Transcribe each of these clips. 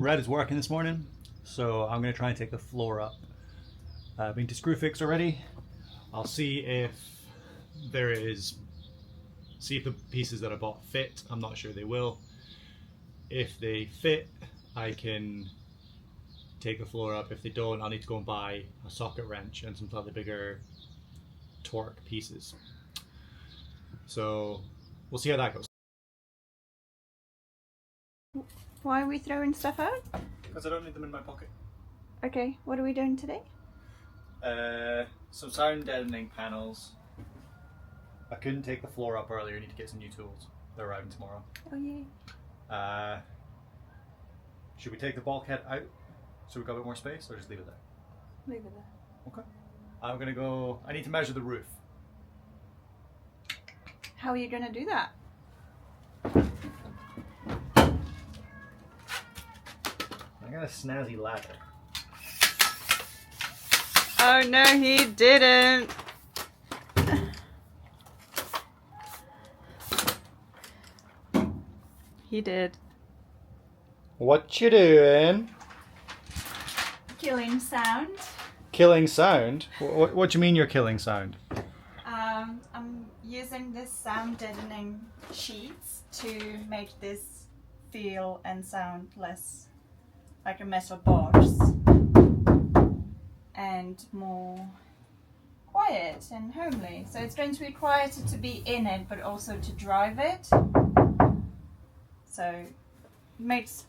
Red is working this morning, so I'm going to try and take the floor up. I've been to Screwfix already. I'll see if see if the pieces that I bought fit. I'm not sure they will. If they fit, I can take the floor up. If they don't, I'll need to go and buy a socket wrench and some slightly bigger torque pieces. So we'll see how that goes. Why are we throwing stuff out? Because I don't need them in my pocket. Okay, what are we doing today? Some sound deadening panels. I couldn't take the floor up earlier. I need to get some new tools. They're arriving tomorrow. Oh yay. Should we take the bulkhead out so we've got a bit more space, or just leave it there? Leave it there. Okay. I'm gonna go. I need to measure the roof. How are you gonna do that? I got a snazzy ladder. Oh no, he didn't. He did. What you doing? Killing sound. Killing sound? What do you mean you're killing sound? I'm using this sound deadening sheets to make this feel and sound less like a metal box and more quiet and homely. So it's going to be quieter to be in it, but also to drive it. So makes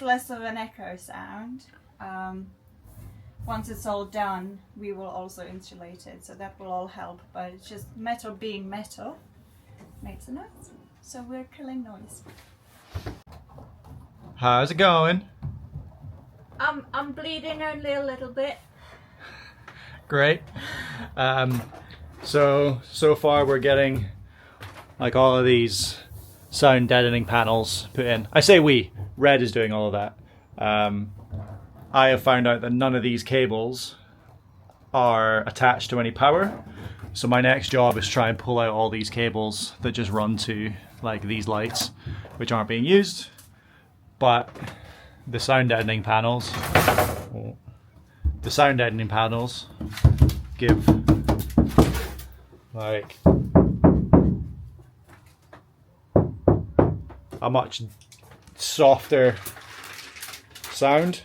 less of an echo sound. Once it's all done, we will also insulate it, so that will all help. But it's just metal being metal makes a noise, so we're killing noise. How's it going? I'm bleeding only a little bit. Great. So far we're getting like all of these sound deadening panels put in. I say we. Red is doing all of that. I have found out that none of these cables are attached to any power. So my next job is try and pull out all these cables that just run to like these lights, which aren't being used. But the sound deadening panels, give like a much softer sound.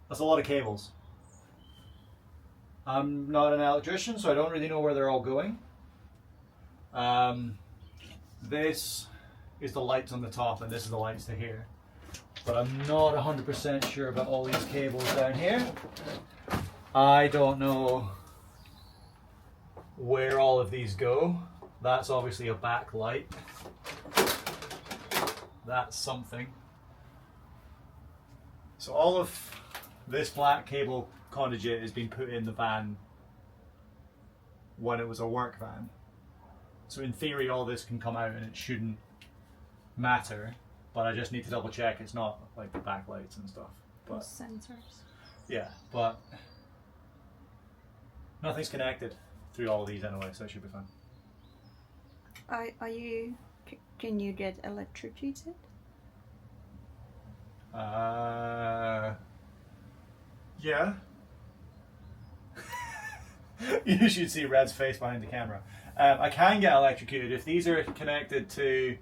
That's a lot of cables. I'm not an electrician, so I don't really know where they're all going. This is the lights on the top, and this is the lights to here. But I'm not 100% sure about all these cables down here. I don't know where all of these go. That's obviously a backlight. That's something. So all of this black cable conduit has been put in the van when it was a work van. So in theory all this can come out and it shouldn't matter, but I just need to double check it's not like the backlights and stuff. But Sensors. yeah, but nothing's connected through all of these anyway, so it should be fine. Can you get electrocuted? Yeah. You should see Red's face behind the camera. I can get electrocuted if these are connected to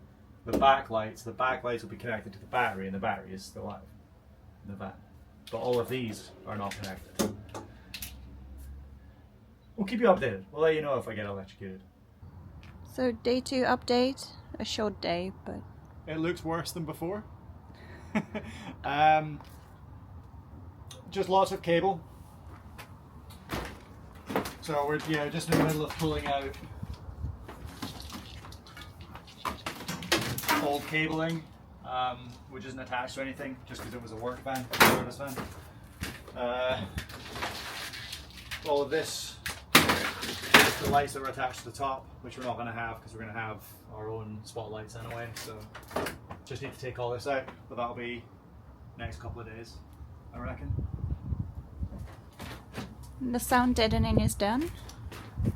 the backlights. The backlights will be connected to the battery, and the battery is still alive in the van. But all of these are not connected. We'll keep you updated. We'll let you know if I get electrocuted. So day 2 update, a short day, but It looks worse than before. Just lots of cable. So we're just in the middle of pulling out old cabling, which isn't attached to anything, just because it was a work van, a service van. All of this, the lights that were attached to the top, which we're not going to have because we're going to have our own spotlights anyway. So Just need to take all this out, but that'll be next couple of days, I reckon. The sound deadening is done.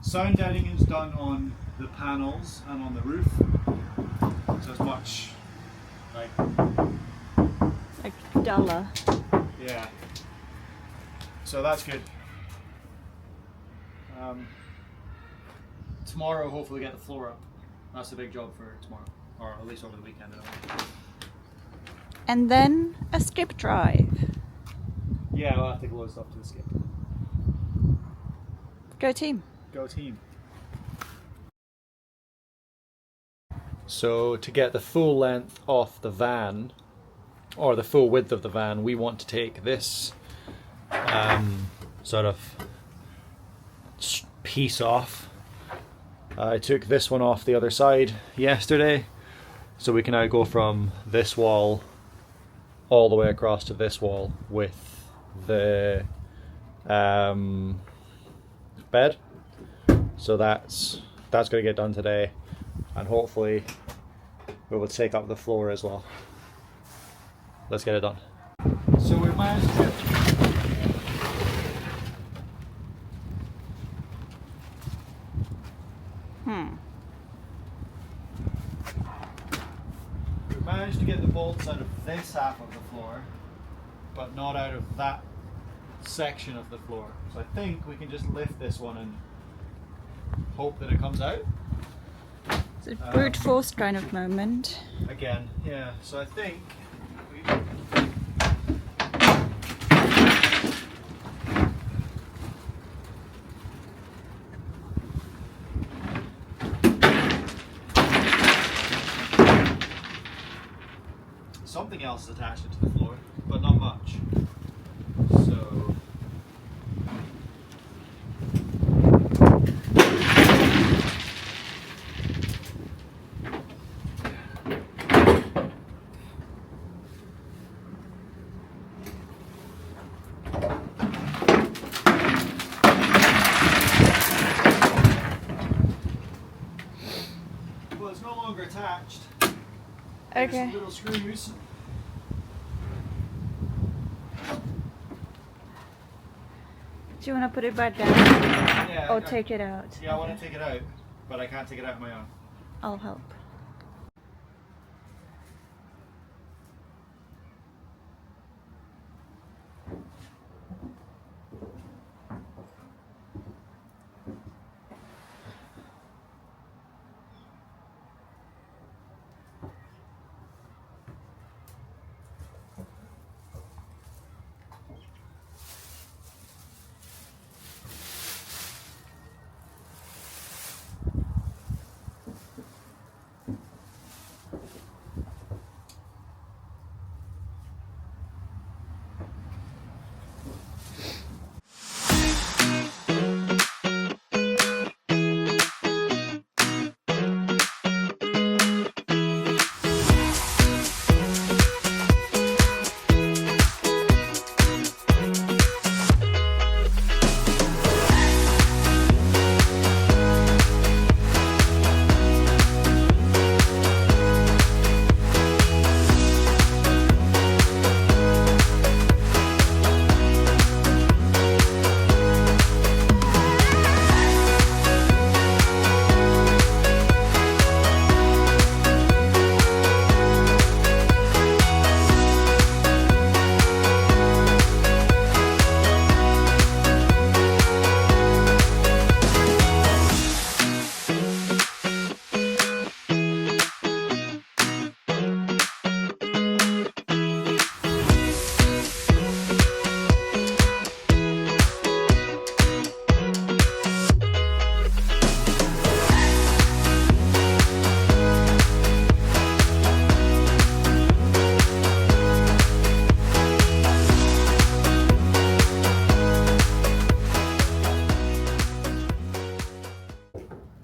Sound deadening is done on the panels and on the roof, so it's much like duller. yeah. So that's good. Tomorrow, hopefully, get the floor up. That's the big job for tomorrow, or at least over the weekend. And then a skip drive. Yeah, I'll have to load stuff to the skip. Go team. Go team. So to get the full length off the van, or the full width of the van, we want to take this sort of piece off. I took this one off the other side yesterday, so we can now go from this wall all the way across to this wall with the bed. So that's going to get done today, and hopefully we will take up the floor as well. Let's get it done. So we managed to get the bolts out of this half of the floor, but not out of that section of the floor. So I think we can just lift this one and hope that it comes out. It's a brute force kind of moment. Again, yeah. So I think something else is attached to the floor, but not much. So well, it's no longer attached. There's Okay. some little screws. Do you want to put it back down Yeah, or take it out? Yeah, I want to take it out, but I can't take it out on my own. I'll help.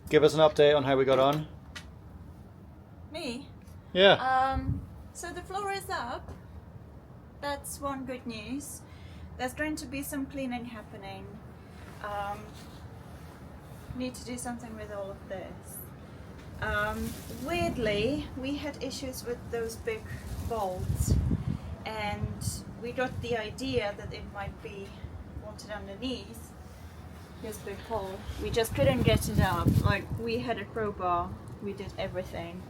Give us an update on how we got on. Me? Yeah. So the floor is up. That's one good news. There's going to be some cleaning happening. Need to do something with all of this. Weirdly, we had issues with those big bolts, and we got the idea that it might be bolted underneath this big hole. We just couldn't get it up. Like, we had a crowbar, we did everything,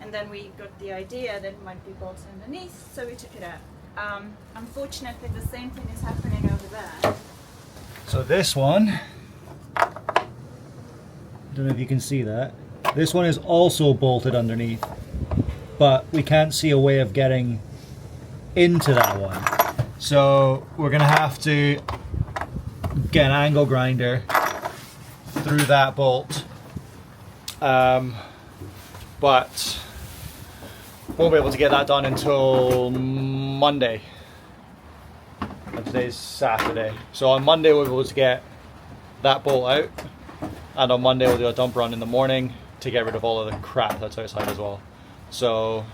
and then we got the idea that it might be bolted underneath, so we took it out. Unfortunately, the same thing is happening over there. So this one, I don't know if you can see that. This one is also bolted underneath, but we can't see a way of getting into that one. So we're gonna have to get an angle grinder through that bolt, but won't be able to get that done until Monday. And today's Saturday, so on Monday we'll be able to get that bolt out, and on Monday we'll do a dump run in the morning to get rid of all of the crap that's outside as well. So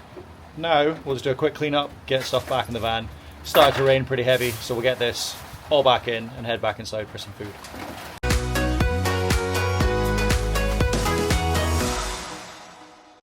now we'll just do a quick clean up, get stuff back in the van. Started to rain pretty heavy, so we'll get this all back in and head back inside for some food.